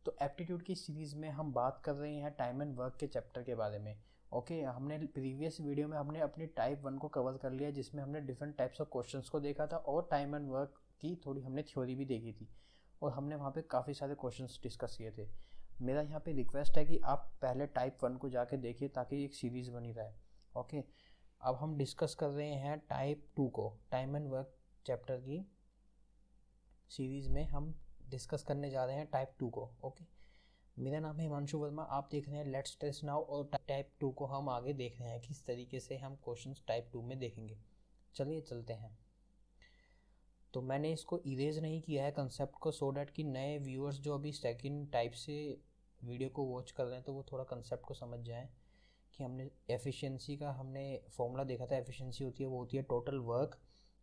तो एप्टीट्यूड की सीरीज़ में हम बात कर रहे हैं टाइम एंड वर्क के चैप्टर के बारे में। ओके, हमने प्रीवियस वीडियो में हमने अपनी टाइप 1 को कवर कर लिया, जिसमें हमने डिफरेंट टाइप्स ऑफ क्वेश्चंस को देखा था और टाइम एंड वर्क की थोड़ी हमने थ्योरी भी देखी थी और हमने वहाँ पे काफ़ी सारे क्वेश्चंस डिस्कस किए थे। मेरा यहाँ पे रिक्वेस्ट है कि आप पहले टाइप 1 को जाके देखिए ताकि एक सीरीज़ बनी रहे। ओके, अब हम डिस्कस कर रहे हैं टाइप 2 को, टाइम एंड वर्क चैप्टर की सीरीज़ में हम डिस्कस करने जा रहे हैं टाइप 2 को। ओके, मेरा नाम है हिमांशु वर्मा, आप देख रहे हैं लेट्स टेस्ट नाउ और टाइप 2 को हम आगे देख रहे हैं किस तरीके से हम क्वेश्चंस टाइप 2 में देखेंगे। चलिए चलते हैं। तो मैंने इसको इरेज नहीं किया है कंसेप्ट को, सो डैट कि नए व्यूअर्स जो अभी सेकंड टाइप से वीडियो को वॉच कर रहे हैं तो वो थोड़ा कंसेप्ट को समझ जाएं कि हमने एफिशिएंसी का हमने फॉर्मूला देखा था। एफिशिएंसी होती है वो होती है टोटल वर्क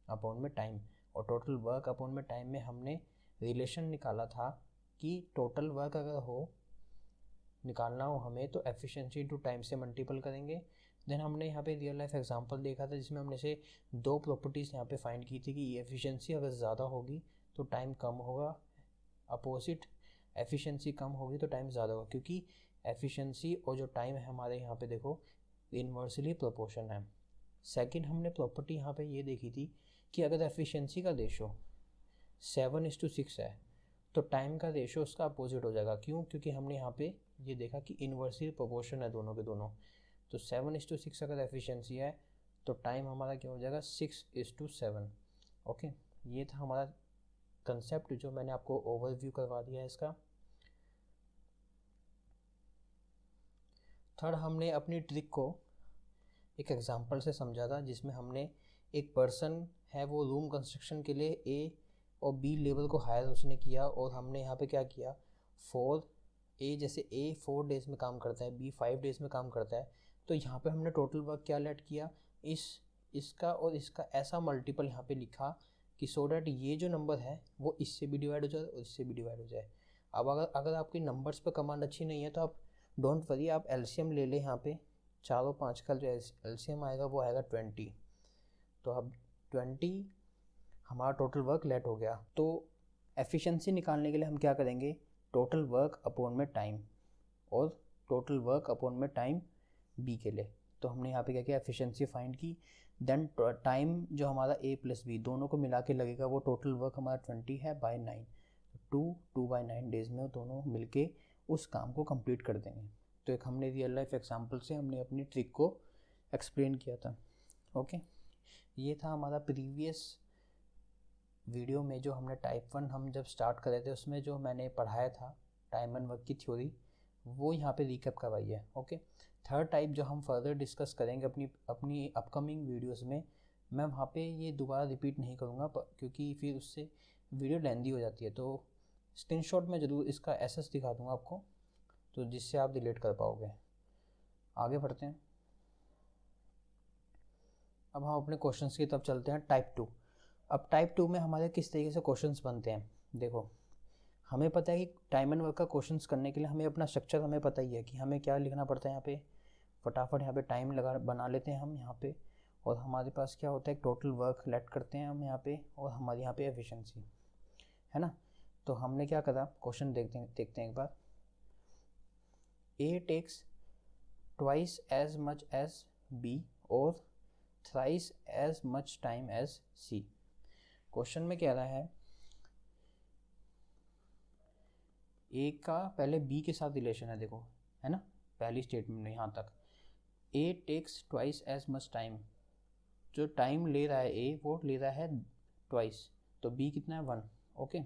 अपॉन में टाइम, और टोटल वर्क अपॉन में टाइम में हमने रिलेशन निकाला था कि टोटल वर्क अगर हो निकालना हो हमें तो एफिशिएंसी इंटू टाइम से मल्टीपल करेंगे। देन हमने यहाँ पे रियल लाइफ एग्जांपल देखा था जिसमें हमने से दो प्रॉपर्टीज़ यहाँ पे फाइंड की थी कि एफिशिएंसी अगर ज़्यादा होगी तो टाइम कम होगा, अपोजिट एफिशिएंसी कम होगी तो टाइम ज़्यादा होगा, क्योंकि एफिशिएंसी और जो टाइम है हमारे यहाँ पे देखो इन्वर्सली प्रोपोर्शन है। सेकंड हमने प्रॉपर्टी यहाँ पे ये देखी थी कि अगर एफिशिएंसी का रेशो 7:6 है तो टाइम का रेशो उसका अपोजिट हो जाएगा। क्यों? क्योंकि हमने यहाँ पे ये देखा कि इन्वर्सली प्रोपोर्शन है दोनों के दोनों। तो 7:6 अगर एफिशिएंसी है तो टाइम हमारा क्या हो जाएगा 6:7। ओके, ये था हमारा कंसेप्ट जो मैंने आपको ओवरव्यू करवा दिया है इसका। थर्ड हमने अपनी ट्रिक को एक एग्जांपल से समझा था जिसमें हमने एक पर्सन है वो रूम कंस्ट्रक्शन के लिए ए और बी लेबर को हायर उसने किया, और हमने यहाँ पे क्या किया जैसे ए 4 डेज़ में काम करता है, बी 5 डेज़ में काम करता है, तो यहाँ पे हमने टोटल वर्क क्या लेट किया इसका और इसका ऐसा मल्टीपल यहाँ पे लिखा कि सो डैट ये जो नंबर है वो इससे भी डिवाइड हो जाए और इससे भी डिवाइड हो जाए। अब अगर आपकी नंबर्स पे कमांड अच्छी नहीं है तो आप डोंट वरी, आप एलसीएम ले लें। यहाँ पे 4 और 5 का जो एलसीएम आएगा वो आएगा 20। तो अब 20 हमारा टोटल वर्क लेट हो गया। तो एफिशिएंसी निकालने के लिए हम क्या करेंगे, टोटल वर्क अपॉन में टाइम और टोटल वर्क अपॉन में टाइम बी के लिए। तो हमने यहाँ पे क्या किया, एफिशिएंसी फाइंड की, देन टाइम जो हमारा ए प्लस बी दोनों को मिला के लगेगा वो टोटल वर्क हमारा 20 है बाय 9, 2/9 डेज़ में वो दोनों मिलके उस काम को कंप्लीट कर देंगे। तो एक हमने रियल लाइफ एग्जांपल से हमने अपनी ट्रिक को एक्सप्लेन किया था। ओके, ये था हमारा प्रीवियस वीडियो में जो हमने टाइप 1 हम जब स्टार्ट कर रहे थे उसमें जो मैंने पढ़ाया था टाइम एंड वर्क की थ्योरी, वो यहाँ पे रिकैप करवाई है। ओके, थर्ड टाइप जो हम फर्दर डिस्कस करेंगे अपनी अपकमिंग वीडियोस में, मैं वहाँ पे ये दोबारा रिपीट नहीं करूँगा क्योंकि फिर उससे वीडियो लेंदी हो जाती है। तो स्क्रीनशॉट में ज़रूर इसका एसेस दिखा दूँगा आपको, तो जिससे आप रिलेट कर पाओगे। आगे बढ़ते हैं। अब हम अपने क्वेश्चंस की तरफ चलते हैं टाइप 2। अब टाइप 2 में हमारे किस तरीके से क्वेश्चंस बनते हैं, देखो हमें पता है कि टाइम एंड वर्क का क्वेश्चंस करने के लिए हमें अपना स्ट्रक्चर हमें पता ही है कि हमें क्या लिखना पड़ता है। यहाँ पे फटाफट यहाँ पे टाइम बना लेते हैं हम यहाँ पे, और हमारे पास क्या होता है टोटल वर्क लेट करते हैं हम यहाँ पे, और हमारे यहाँ पे एफिशिएंसी है ना। तो हमने क्या करा, क्वेश्चन देखते हैं एक बार। A takes twice as much as B और thrice as much time as C. Question में कह रहा है ए का पहले बी के साथ रिलेशन है, देखो है ना, पहली स्टेटमेंट में यहाँ तक A takes twice as much time, जो टाइम ले रहा है ए वो ले रहा है ट्वाइस, तो बी कितना है 1। ओके,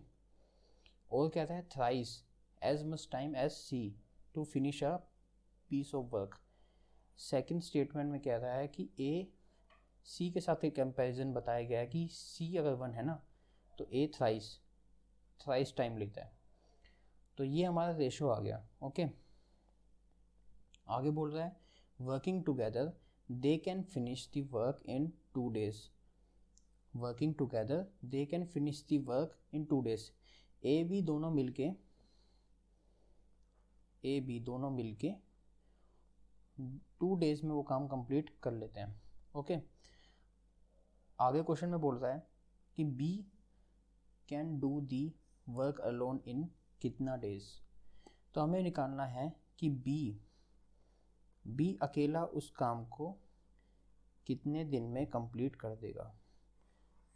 और कहता है thrice as much time as c to finish a piece of work. Second statement में कह रहा है कि ए सी के साथ एक कंपैरिजन बताया गया है कि सी अगर 1 है ना तो ए थ्राइस टाइम लेता है। तो ये हमारा रेशो आ गया। ओके, आगे बोल रहा है working together they can finish the work in 2 days। Working together they can finish the work in 2 days। A B दोनों मिलके 2 days में वो काम कंप्लीट कर लेते हैं। ओके, आगे क्वेश्चन में बोल रहा है कि B can do the work alone in कितना डेज। तो हमें निकालना है कि बी अकेला उस काम को कितने दिन में कंप्लीट कर देगा,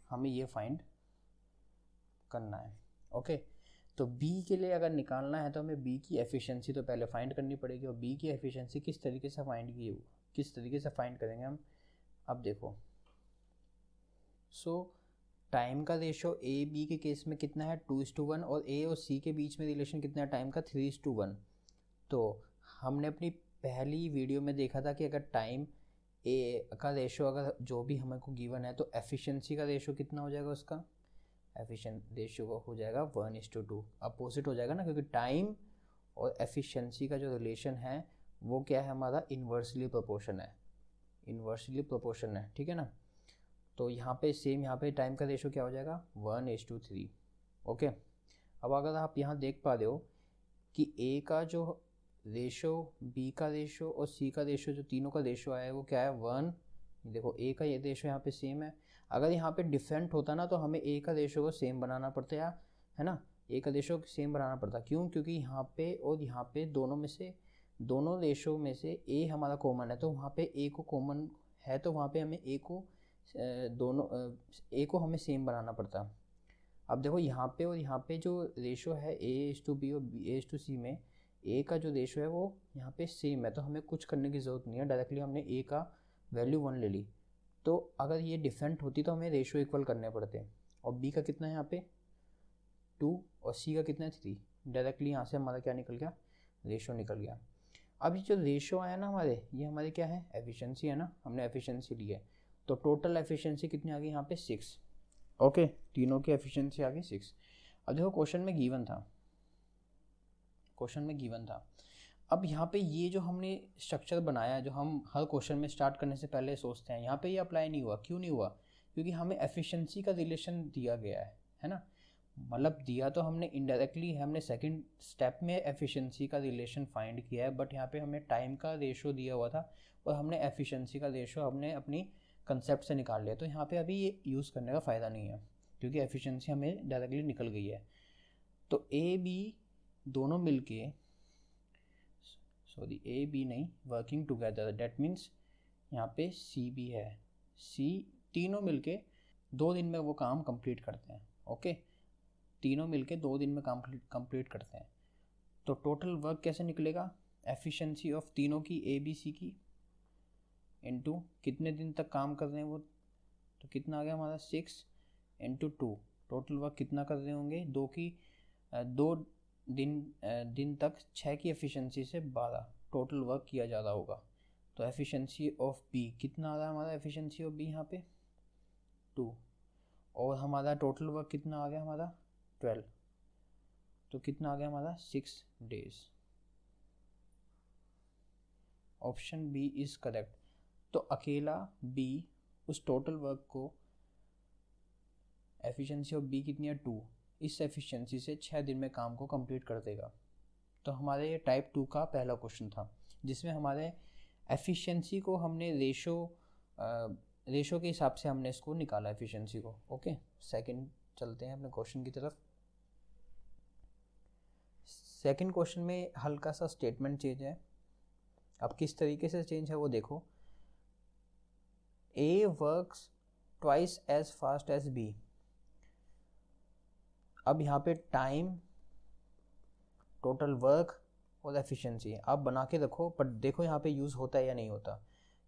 हमें ये फाइंड करना है। ओके, तो बी के लिए अगर निकालना है तो हमें बी की एफिशिएंसी तो पहले फाइंड करनी पड़ेगी, और बी की एफिशिएंसी किस तरीके से फाइंड करेंगे हम, अब देखो। सो टाइम का रेशो ए बी के केस में कितना है 2:1, और ए और सी के बीच में रिलेशन कितना है टाइम का 3:1। तो हमने अपनी पहली वीडियो में देखा था कि अगर टाइम ए का रेशो अगर जो भी हमें को गिवन है तो एफिशिएंसी का रेशो कितना हो जाएगा, उसका एफिशिएंट रेशियो हो जाएगा 1:2, अपोजिट हो जाएगा ना, क्योंकि टाइम और एफिशिएंसी का जो रिलेशन है वो क्या है हमारा, इन्वर्सली प्रोपोर्शन है, ठीक है ना। तो यहाँ पे सेम, यहाँ पे टाइम का रेशो क्या हो जाएगा 1:3। ओके, अब अगर आप यहाँ देख पा रहे हो कि ए का जो रेशो, बी का रेशो और सी का रेशो, जो तीनों का रेशो आया है वो क्या है 1। देखो ए का ये रेशो यहाँ पे सेम है। अगर यहाँ पे डिफरेंट होता ना तो हमें ए का रेशो को सेम बनाना पड़ता है ना, ए का रेशो सेम बनाना पड़ता। क्यों? क्योंकि यहाँ पे और यहाँ पे दोनों रेशो में से ए हमारा कॉमन है, तो वहाँ पे ए को कॉमन है, तो वहाँ पे हमें ए को हमें सेम बनाना पड़ता। अब देखो यहाँ पे और यहाँ पे जो रेशो है A:B और A:C में ए का जो रेशो है वो यहाँ पे सेम है, तो हमें कुछ करने की ज़रूरत नहीं है, डायरेक्टली हमने ए का वैल्यू 1 ले ली। तो अगर ये डिफरेंट होती तो हमें रेशो इक्वल करने पड़ते, और बी का कितना है यहाँ पे 2 और सी का कितना है 3, डायरेक्टली यहाँ से हमारा क्या निकल गया, रेशो निकल गया। अब ये जो रेशो आया ना हमारे, ये हमारी क्या है, एफिशिएंसी है ना, हमने एफिशिएंसी ली है। तो टोटल एफिशिएंसी कितनी आ गई यहाँ पे 6। ओके, तीनों की एफिशिएंसी आ गई 6। अब देखो क्वेश्चन में गिवन था, अब यहाँ पे ये जो हमने स्ट्रक्चर बनाया, जो हम हर क्वेश्चन में स्टार्ट करने से पहले सोचते हैं, यहाँ पे ये अप्लाई नहीं हुआ। क्यों नहीं हुआ? क्योंकि हमें एफिशिएंसी का रिलेशन दिया गया है ना, मतलब दिया तो हमने इनडायरेक्टली, हमने सेकंड स्टेप में एफिशिएंसी का रिलेशन फाइंड किया है, बट यहाँ पे हमें टाइम का रेशो दिया हुआ था और हमने एफिशिएंसी का रेशो हमने अपनी कंसेप्ट से निकाल लिया। तो यहाँ पे अभी ये यूज़ करने का फ़ायदा नहीं है, क्योंकि एफिशिएंसी हमें डायरेक्टली निकल गई है। तो ए बी दोनों मिलके, सॉरी ए बी नहीं, वर्किंग टुगेदर, डेट मीन्स यहाँ पे सी बी है, सी तीनों मिलके 2 दिन में वो काम कंप्लीट करते हैं। ओके, तीनों मिलके 2 दिन में काम कंप्लीट करते हैं। तो टोटल वर्क कैसे निकलेगा, एफिशिएंसी ऑफ तीनों की ए बी सी की इनटू कितने दिन तक काम कर रहे हैं वो, तो कितना आ गया हमारा 6 × 2, टोटल वर्क कितना कर रहे होंगे, 2 दिन तक 6 की एफिशिएंसी से 12 टोटल वर्क किया जा रहा होगा। तो एफिशिएंसी ऑफ बी कितना आ रहा है हमारा, एफिशिएंसी ऑफ बी यहाँ पे 2, और हमारा टोटल वर्क कितना आ गया हमारा 12, तो कितना आ गया हमारा 6 days। Option B is correct. तो अकेला बी उस टोटल वर्क को, एफिशिएंसी ऑफ बी कितनी है 2, इस एफिशिएंसी से 6 दिन में काम को कंप्लीट कर देगा। तो हमारे ये टाइप 2 का पहला क्वेश्चन था, जिसमें हमारे एफिशिएंसी को हमने रेशो के हिसाब से हमने इसको निकाला एफिशिएंसी को। ओके, सेकंड चलते हैं अपने क्वेश्चन की तरफ। सेकंड क्वेश्चन में हल्का सा स्टेटमेंट चेंज है। अब किस तरीके से चेंज है वो देखो। A works twice as fast as B. अब यहाँ पे टाइम, टोटल वर्क और एफिशिएंसी आप बना के रखो, बट देखो यहाँ पे यूज़ होता है या नहीं होता।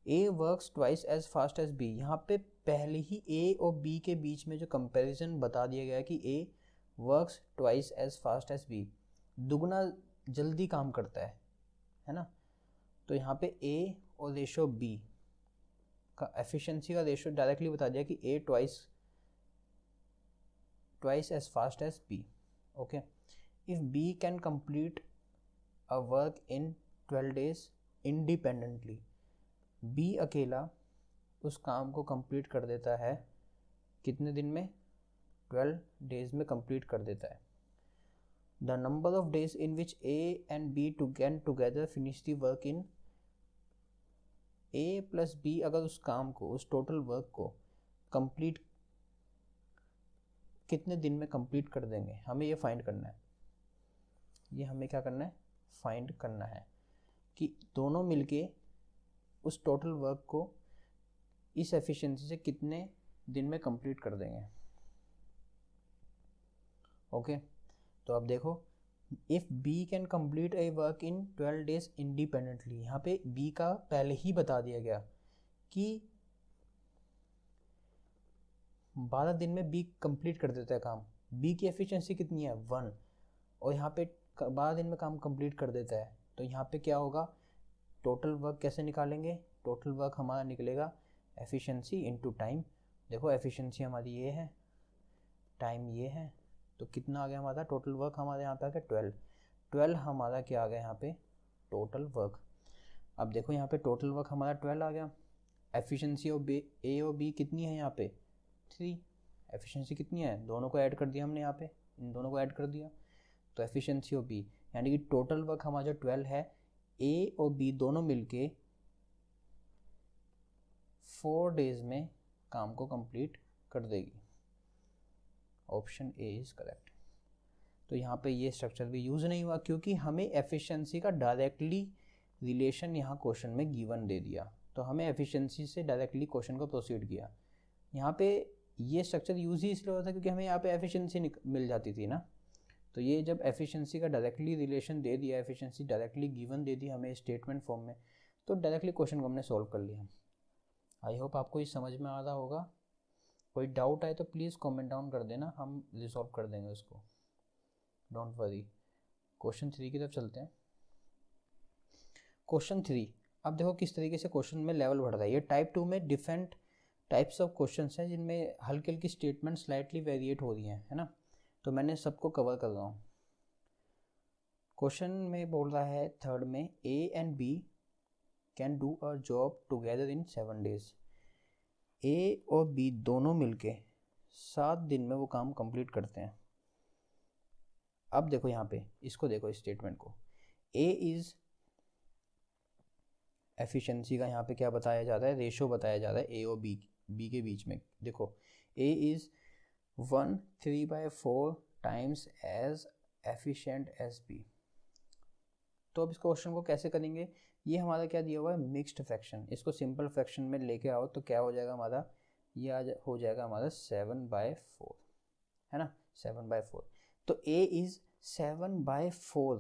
A works twice as fast as B, यहाँ पे पहले ही ए और बी के बीच में जो कंपैरिजन बता दिया गया है कि A works twice as fast as B, दुगना जल्दी काम करता है ना। तो यहाँ पे ए और रेशो बी का एफिशिएंसी का रेशो डायरेक्टली बता दिया कि A twice as fast as B. Okay, if B can complete a work in 12 days independently, B अकेला उस काम को कंप्लीट कर देता है कितने दिन में, 12 days में कंप्लीट कर देता है। The number of days in which A and B can together finish the work in, A plus B अगर उस काम को, उस टोटल वर्क को कंप्लीट कितने दिन में कंप्लीट कर देंगे, हमें ये फाइंड करना है। ये हमें क्या करना है, फाइंड करना है कि दोनों मिलके उस टोटल वर्क को इस एफिशिएंसी से कितने दिन में कंप्लीट कर देंगे। ओके, तो अब देखो, if B can complete a work in 12 days independently, यहाँ पे बी का पहले ही बता दिया गया कि 12 दिन में बी कंप्लीट कर देता है काम। बी की एफिशिएंसी कितनी है 1, और यहाँ पे 12 दिन में काम कंप्लीट कर देता है। तो यहाँ पे क्या होगा, टोटल वर्क कैसे निकालेंगे, टोटल वर्क हमारा निकलेगा एफिशिएंसी इनटू टाइम। देखो एफिशिएंसी हमारी ये है, टाइम ये है, तो कितना आ गया हमारा टोटल वर्क, हमारे यहाँ पे आ गया 12 हमारा क्या आ गया यहाँ पे टोटल वर्क। अब देखो यहाँ पे टोटल वर्क हमारा 12 आ गया। एफिशिएंसी ऑफ ए और बी कितनी है यहाँ पे 3, एफिशिएंसी कितनी है, दोनों को ऐड कर दिया हमने, यहाँ पे इन दोनों को ऐड कर दिया, तो एफिशिएंसी ऑफ बी यानी कि टोटल वर्क हमारा जो 12 है, ए और बी दोनों मिलके 4 डेज में काम को कंप्लीट कर देगी। Option A is correct. तो यहाँ पे ये स्ट्रक्चर भी यूज़ नहीं हुआ क्योंकि हमें एफिशिएंसी का डायरेक्टली रिलेशन यहाँ क्वेश्चन में गिवन दे दिया, तो हमें एफिशिएंसी से डायरेक्टली क्वेश्चन को प्रोसीड किया। यहाँ पे ये स्ट्रक्चर यूज़ ही इसलिए होता था क्योंकि हमें यहाँ पे एफिशिएंसी मिल जाती थी ना। तो ये जब एफिशिएंसी का डायरेक्टली रिलेशन दे दिया, एफिशिएंसी डायरेक्टली गिवन दे दी हमें स्टेटमेंट फॉर्म में, तो डायरेक्टली क्वेश्चन को हमने सॉल्व कर लिया। आई होप आपको ये समझ में आ रहा होगा। कोई डाउट आए तो प्लीज़ कमेंट डाउन कर देना, हम रिजॉल्व कर देंगे उसको, डोंट वरी। क्वेश्चन 3 की तरफ चलते हैं। क्वेश्चन 3, अब देखो किस तरीके से क्वेश्चन में लेवल बढ़ रहा है। ये टाइप 2 में डिफरेंट टाइप्स ऑफ क्वेश्चंस हैं जिनमें हल्की हल्की स्टेटमेंट स्लाइटली वेरिएट हो रही हैं, है ना। तो मैंने सबको कवर कर रहा हूँ। क्वेश्चन में बोल रहा है थर्ड में, A and B can do a job together in 7 days. A और बी दोनों मिलके 7 दिन में वो काम कंप्लीट करते हैं। अब देखो यहाँ पे इसको देखो, स्टेटमेंट को, ए इज़ एफिशिएंसी का यहाँ पे क्या बताया जा रहा है, रेशो बताया जा रहा है ए और बी के बीच में। देखो A is 1/3/4 times as efficient as B. तो अब इस क्वेश्चन को कैसे करेंगे, ये हमारा क्या दिया हुआ है मिक्स्ड फ्रैक्शन, इसको सिंपल फ्रैक्शन में लेके आओ तो क्या हो जाएगा हमारा, ये हो जाएगा हमारा 7/4, है ना, 7/4। तो A is 7/4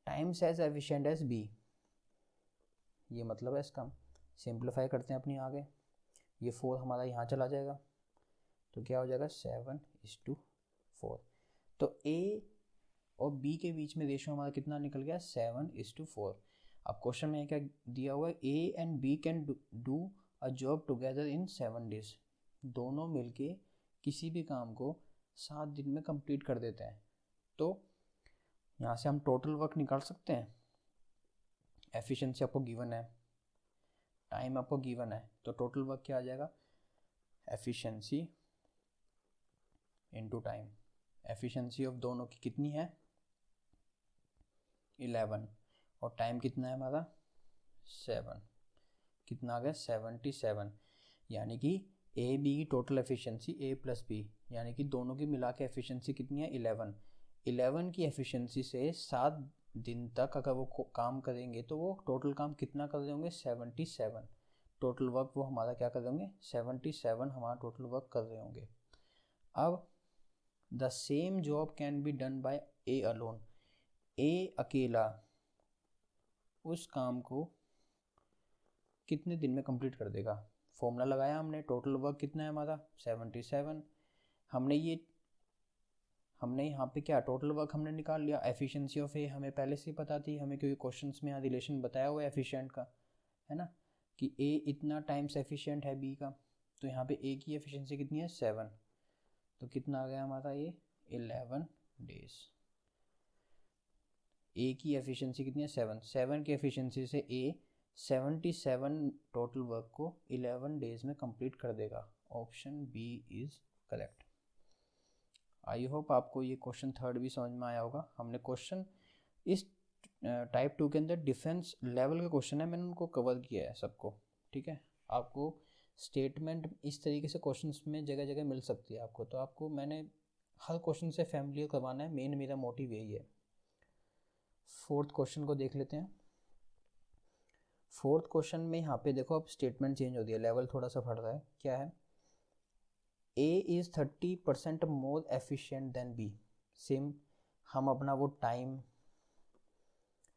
times as efficient as B, ये मतलब है इसका। सिंप्लीफाई करते हैं अपनी आगे, ये 4 हमारा यहाँ चला जाएगा, तो क्या हो जाएगा 7/4। तो ए और बी के बीच में रेशो हमारा कितना निकल गया 7/4। अब क्वेश्चन में क्या दिया हुआ है, A and B can do a job together in 7 days. दोनों मिलके किसी भी काम को 7 दिन में कंप्लीट कर देते हैं। तो यहाँ से हम टोटल वर्क निकाल सकते हैं। एफिशिएंसी आपको गिवन है, टाइम आपको गिवन है, तो टोटल वर्क क्या आ जाएगा, efficiency into time. Efficiency of दोनों की कितनी है 11, और टाइम कितना है हमारा 7, कितना आ गया 77। यानी कि ए बी की टोटल एफिशिएंसी ए प्लस बी, यानी कि दोनों की मिला के एफिशिएंसी कितनी है 11 की एफिशिएंसी से 7 दिन तक अगर वो काम करेंगे तो वो टोटल काम कितना कर रहे होंगे 77। टोटल वर्क वो हमारा क्या कर रहे होंगे 77 हमारा टोटल वर्क कर रहे होंगे। अब the same job can be done by A alone, A अकेला उस काम को कितने दिन में कंप्लीट कर देगा। फॉर्मूला लगाया हमने, टोटल वर्क कितना है हमारा 77। हमने यहाँ पे क्या टोटल वर्क हमने निकाल लिया। एफिशिएंसी ऑफ ए हमें पहले से ही पता थी हमें, क्योंकि क्वेश्चंस में यहाँ रिलेशन बताया हुआ है एफिशिएंट का, है ना, कि ए इतना टाइम्स एफिशिएंट है बी का। तो यहाँ पे ए की एफिशिएंसी कितनी है 7, तो कितना आ गया हमारा ये 11 डेज। ए की एफिशिएंसी कितनी है 7 की एफिशिएंसी से ए 77 टोटल वर्क को 11 डेज में कंप्लीट कर देगा। Option B is correct. I hope आपको ये क्वेश्चन थर्ड भी समझ में आया होगा। हमने क्वेश्चन इस टाइप 2 के अंदर डिफेंस लेवल के क्वेश्चन है, मैंने उनको कवर किया है सबको, ठीक है। आपको स्टेटमेंट इस तरीके से क्वेश्चंस में जगह जगह मिल सकती है आपको, तो आपको मैंने हर क्वेश्चन से फैमिलियर करवाना है, मेन मेरा मोटिव यही है। फोर्थ क्वेश्चन को देख लेते हैं। फोर्थ क्वेश्चन में यहाँ पे देखो अब स्टेटमेंट चेंज हो गया, लेवल थोड़ा सा बढ़ रहा है। क्या है? A is 30% more efficient than B. Same हम अपना वो time,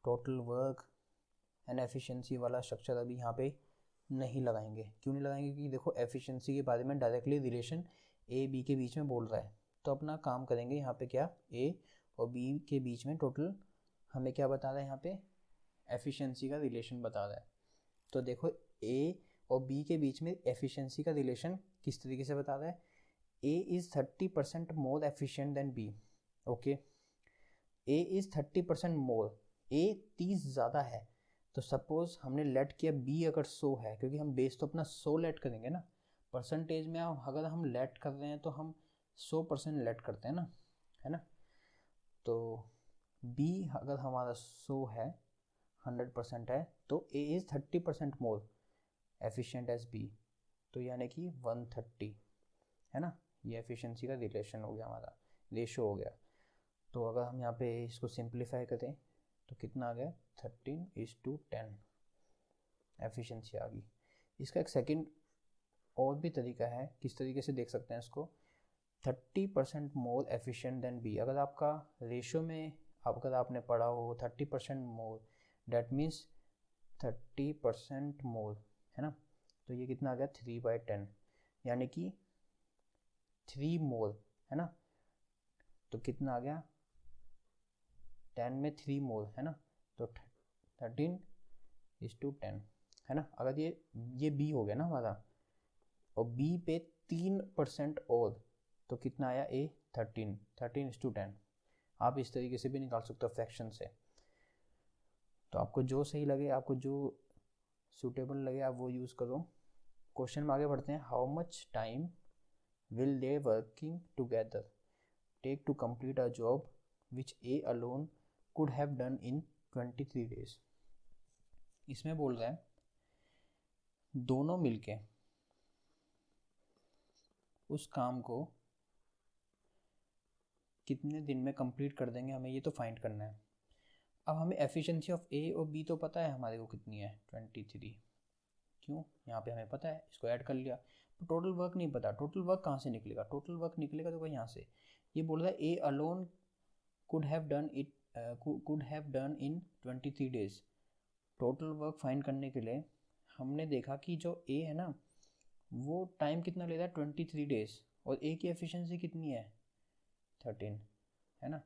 total work and efficiency वाला स्ट्रक्चर अभी यहाँ पे नहीं लगाएंगे। क्यों नहीं लगाएंगे? क्योंकि देखो एफिशिएंसी के बारे में डायरेक्टली रिलेशन ए बी के बीच में बोल रहा है। तो अपना काम करेंगे यहाँ पे, क्या ए और बी के बीच में टोटल हमें क्या बता रहा है यहाँ पे? एफिशिएंसी का रिलेशन बता रहा है। तो देखो ए और बी के बीच में एफिशिएंसी का रिलेशन किस तरीके से बता रहा है? A is 30% more efficient than B. Okay, A is 30% more, A 30 ज़्यादा है। तो सपोज हमने लेट किया बी अगर 100 है, क्योंकि हम बेस तो अपना 100 लेट करेंगे ना। परसेंटेज में अगर हम लेट कर रहे हैं तो हम 100% लेट करते हैं ना, है ना। तो बी अगर हमारा 100 है, 100% है, तो A is 30% more efficient as B. तो यानी कि 130, है ना। ये एफिशिएंसी का रिलेशन हो गया, हमारा रेशो हो गया। तो अगर हम यहाँ पे इसको सिंप्लीफाई करें तो कितना आ गया? 13:10 एफिशिएंसी आ गई। इसका एक सेकंड और भी तरीका है, किस तरीके से देख सकते हैं इसको? 30% मोर एफिशिएंट देन बी। अगर आपका रेशो में अगर आपने पढ़ा हो 30% मोर, डैट मीन्स 30% मोर, है ना। तो ये कितना आ गया? 3/10, यानी कि 3 मोर, है ना। तो कितना आ गया? 10 में 3 मोर, है ना। तो 13:10, है ना। अगर ये बी हो गया ना हमारा, और बी पे 3% और, तो कितना आया? ए 13:10। आप इस तरीके से भी निकाल सकते हो फ्रैक्शन से। तो आपको जो सही लगे, आपको जो सूटेबल लगे, आप वो यूज़ करो। क्वेश्चन में आगे बढ़ते हैं। How much time will they working together take to complete a job which A alone could have done in 23 days। इसमें बोल रहा है दोनों मिलके उस काम को कितने दिन में कंप्लीट कर देंगे, हमें ये तो फाइंड करना है। अब हमें एफिशिएंसी ऑफ ए और बी तो पता है हमारे को कितनी है, 23। क्यों? यहाँ पे हमें पता है, इसको ऐड कर लिया। तो टोटल वर्क नहीं पता। टोटल वर्क कहाँ से निकलेगा? टोटल वर्क निकलेगा तो यहाँ से। ये बोल रहा है ए alone could have done in 23 days। Total work find करने के लिए हमने देखा कि जो ए है ना, वो टाइम कितना लेता है? 23 days। और ए की एफिशिएंसी कितनी है? 13, है ना।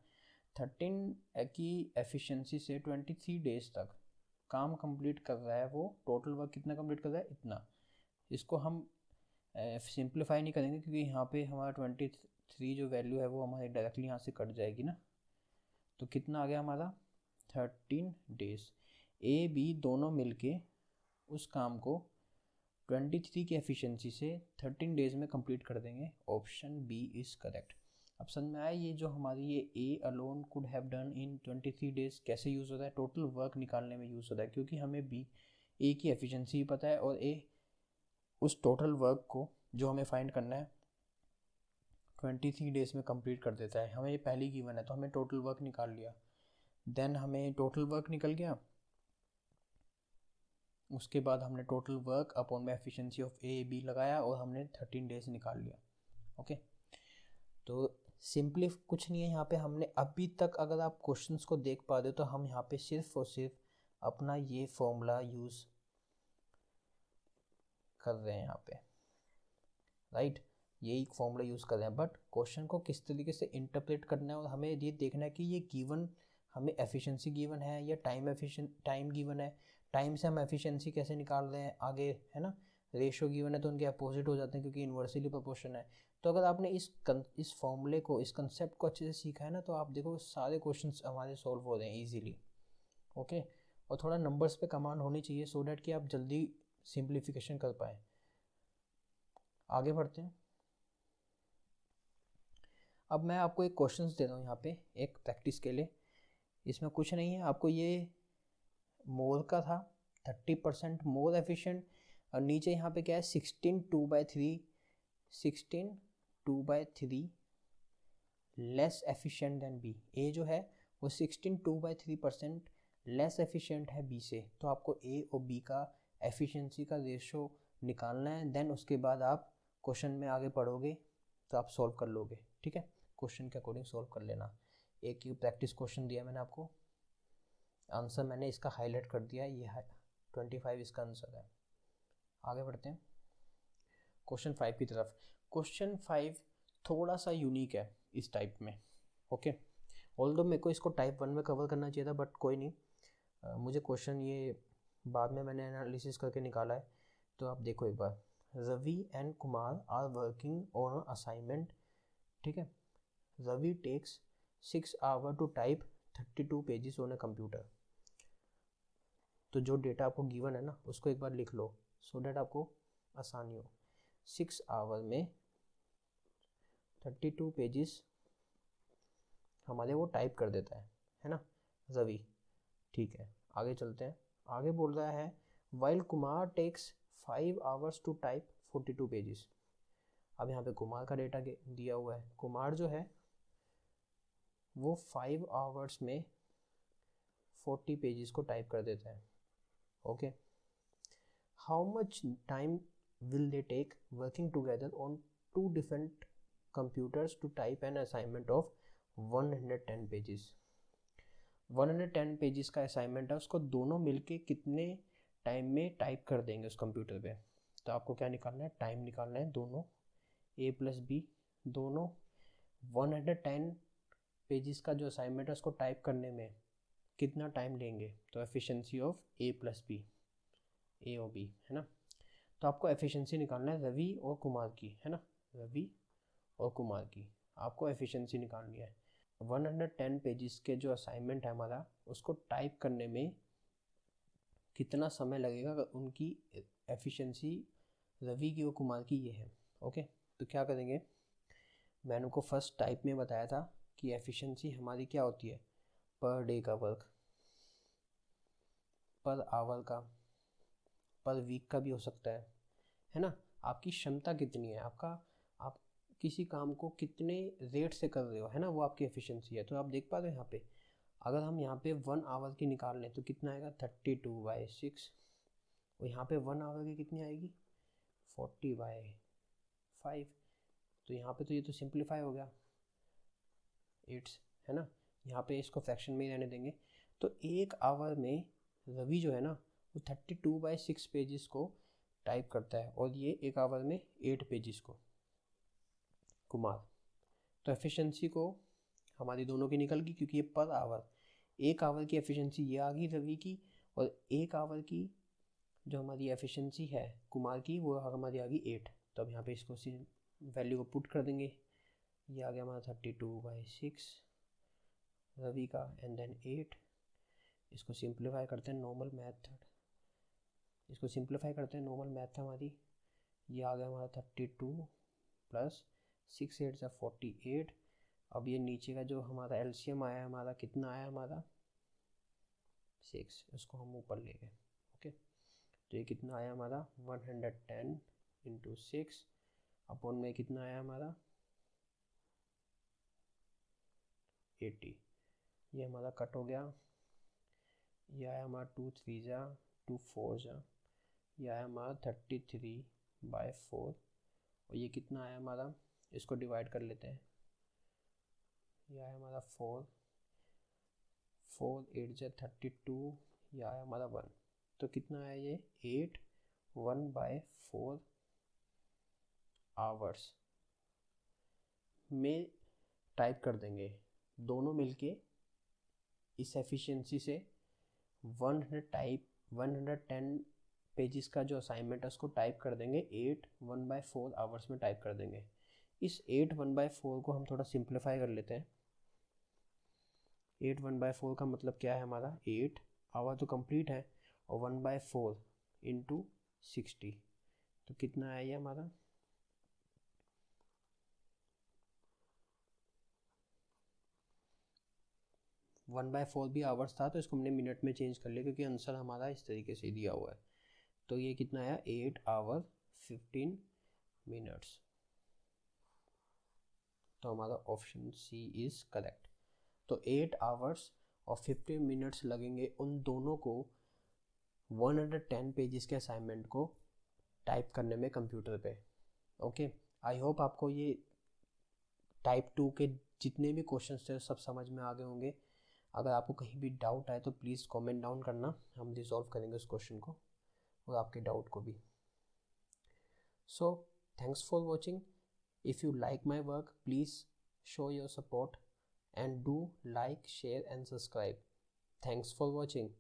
13 की एफिशिएंसी से 23 days तक काम कंप्लीट कर रहा है वो। टोटल वर्क कितना कंप्लीट कर रहा है? इतना। इसको हम सिंप्लीफाई नहीं करेंगे, क्योंकि यहाँ पे हमारा 23 जो वैल्यू है वो हमारे डायरेक्टली यहाँ से कट जाएगी ना। तो कितना आ गया हमारा? 13 days। ए बी दोनों मिलके उस काम को 23 की एफिशिएंसी से 13 days में कंप्लीट कर देंगे। Option B is correct. अब समझ में आया ये जो हमारी ये A alone could have done in 23 days कैसे यूज़ होता है? टोटल वर्क निकालने में यूज़ होता है, क्योंकि हमें बी ए की एफिशिएंसी पता है, और ए उस टोटल वर्क को जो हमें फाइंड करना है 23 days में कंप्लीट कर देता है। हमें ये पहली गिवन है, तो हमें टोटल वर्क निकाल लिया। देन हमें टोटल वर्क निकल गया। उसके बाद हमने टोटल वर्क अपॉन में एफिशिएंसी ऑफ ए बी लगाया, और हमने 13 days निकाल लिया। ओके, तो सिंपली कुछ नहीं है यहाँ पे। हमने अभी तक अगर आप क्वेश्चंस को देख पा रहे हो, तो हम यहाँ पे सिर्फ और सिर्फ अपना ये फॉर्मूला यूज़ कर रहे हैं यहाँ पे, राइट। यही फॉर्मूला यूज़ कर रहे हैं, बट क्वेश्चन को किस तरीके से इंटरप्रेट करना है, और हमें ये देखना है कि ये गिवन हमें एफिशिएंसी गिवन है या टाइम गिवन है। टाइम से हम एफिशिएंसी कैसे निकाल रहे हैं आगे, है ना। रेशो गिवन है तो उनके अपोजिट हो जाते हैं, क्योंकि इन्वर्सली प्रोपोर्शन है। तो अगर आपने इस फॉर्मूले को, इस कंसेप्ट को अच्छे से सीखा है ना, तो आप देखो सारे क्वेश्चंस हमारे सॉल्व हो रहे हैं ईजिली। ओके, और थोड़ा नंबर्स पे कमांड होनी चाहिए, सो डैट कि आप जल्दी सिंप्लीफिकेशन कर पाएँ। आगे बढ़ते हैं। अब मैं आपको एक क्वेश्चंस दे रहा हूँ यहाँ पे, एक प्रैक्टिस के लिए। इसमें कुछ नहीं है, आपको ये मोर का था 30% मोर एफिशिएंट, और नीचे यहाँ पे क्या है 16 2/3 लेस एफिशिएंट देन बी। ए जो है वो 16 2/3% लेस एफिशिएंट है बी से। तो आपको ए और बी का एफिशिएंसी का रेशो निकालना है, देन उसके बाद आप क्वेश्चन में आगे पढ़ोगे तो आप सॉल्व कर लोगे। ठीक है, क्वेश्चन के अकॉर्डिंग सॉल्व कर लेना। एक ये प्रैक्टिस क्वेश्चन दिया मैंने आपको, आंसर मैंने इसका हाईलाइट कर दिया, ये 25 इसका आंसर है। आगे बढ़ते हैं क्वेश्चन 5 की तरफ। क्वेश्चन 5 थोड़ा सा यूनिक है इस टाइप में। ओके, ऑल्दो मेरे को इसको टाइप 1 में कवर करना चाहिए था, बट कोई नहीं, मुझे क्वेश्चन ये बाद में मैंने एनालिसिस करके निकाला है। तो आप देखो एक बार, Ravi and Kumar are working on assignment. ठीक है, Ravi takes 6 hour to type 32 pages on a computer. तो जो डेटा आपको गिवन है ना, उसको एक बार लिख लो सो डैट आपको आसानी हो। 6 आवर में 32 पेजेस हमारे वो टाइप कर देता है ना रवि। ठीक है, आगे चलते हैं। आगे बोल रहा है while Kumar takes 5 hours to type 42 pages. अब यहाँ पे कुमार का डेटा दिया हुआ है। कुमार जो है वो 5 आवर्स में 40 पेजेस को टाइप कर देता है। Okay, how much time will they take working together on 2 different computers to type an assignment of 110 pages. 110 pages का असाइनमेंट है, उसको दोनों मिलके कितने टाइम में टाइप कर देंगे उस कंप्यूटर पे। तो आपको क्या निकालना है, टाइम निकालना है। दोनों ए प्लस बी, दोनों 110 पेजेस का जो असाइनमेंट है उसको टाइप करने में कितना टाइम लेंगे। तो efficiency of A plus B, A और बी है ना। तो आपको एफिशिएंसी निकालना है रवि और कुमार की, है ना, रवि और कुमार की आपको एफिशिएंसी निकालनी है। 110 पेजेस के जो असाइनमेंट है हमारा, उसको टाइप करने में कितना समय लगेगा, उनकी एफिशिएंसी रवि की और कुमार की ये है। ओके, तो क्या करेंगे, मैंने उनको फर्स्ट टाइप में बताया था कि एफिशिएंसी हमारी क्या होती है, पर डे का वर्क, पर आवर का, पर वीक का भी हो सकता है ना। आपकी क्षमता कितनी है, आप किसी काम को कितने रेट से कर रहे हो, है ना, वो आपकी एफिशिएंसी है। तो आप देख पा रहे हो यहाँ पे, अगर हम यहाँ पे 1 आवर की निकाल लें तो कितना आएगा 32/6, और यहाँ पे 1 आवर की कितनी आएगी 40/5। तो यहाँ पे तो ये तो सिंप्लीफाई हो गया 8, है ना। यहाँ पे इसको फ्रैक्शन में ही रहने देंगे। तो 1 आवर में रवि जो है ना वो 32/6 पेजेस को टाइप करता है, और ये 1 आवर में 8 पेजेस को कुमार। तो एफिशिएंसी को हमारी दोनों की निकल गई, क्योंकि ये पर आवर, 1 आवर की एफिशिएंसी ये आ गई रवि की, और 1 आवर की जो हमारी एफिशिएंसी है कुमार की वो हमारी आ गई 8। तो अब यहाँ पे इसको वैल्यू को पुट कर देंगे, ये आ गया हमारा 32/6 रवि का, एंड देन 8। इसको सिंप्लीफाई करते हैं नॉर्मल मैथड, इसको सिंप्लीफाई करते हैं नॉर्मल मैथ हमारी, ये आ गया हमारा 32 प्लस 6 8 सा 48। अब ये नीचे का जो हमारा एलसीएम आया हमारा कितना आया हमारा 6, इसको हम ऊपर ले गए। ओके, तो ये कितना आया हमारा 110 इंटू 6 अपॉन में कितना आया हमारा 80। ये हमारा कट हो गया, ये आया हमारा 2 3 जा 2 4 जा, ये आया हमारा 33/4, और ये कितना आया हमारा, इसको डिवाइड कर लेते हैं, ये आया हमारा 4 8 जा 32, ये आया हमारा 1। तो कितना आया ये 8 1/4 आवर्स में टाइप कर देंगे दोनों मिलके। इस एफिशिएंसी से 110 पेजेस का जो असाइनमेंट है उसको टाइप कर देंगे 8 1/4 आवर्स में टाइप कर देंगे। इस 8 1/4 को हम थोड़ा सिंप्लीफाई कर लेते हैं। 8 1/4 का मतलब क्या है हमारा, 8 आवर तो कंप्लीट है, और 1/4 इंटू 60, तो कितना आया ये हमारा 1/4 भी आवर्स था, तो इसको हमने मिनट में चेंज कर लिया क्योंकि आंसर हमारा इस तरीके से दिया हुआ है। तो ये कितना आया 8 आवर 15 मिनट्स। तो हमारा ऑप्शन सी इज करेक्ट। तो 8 आवर्स और 50 मिनट्स लगेंगे उन दोनों को 110 पेजेस के असाइनमेंट को टाइप करने में कंप्यूटर पे। ओके, आई होप आपको ये टाइप 2 के जितने भी क्वेश्चंस थे सब समझ में आ गए होंगे। अगर आपको कहीं भी डाउट आए तो प्लीज़ कमेंट डाउन करना, हम रिजॉल्व करेंगे उस क्वेश्चन को और आपके डाउट को भी। So thanks for watching. If you like my work please show your support and do like, share and subscribe. Thanks for watching.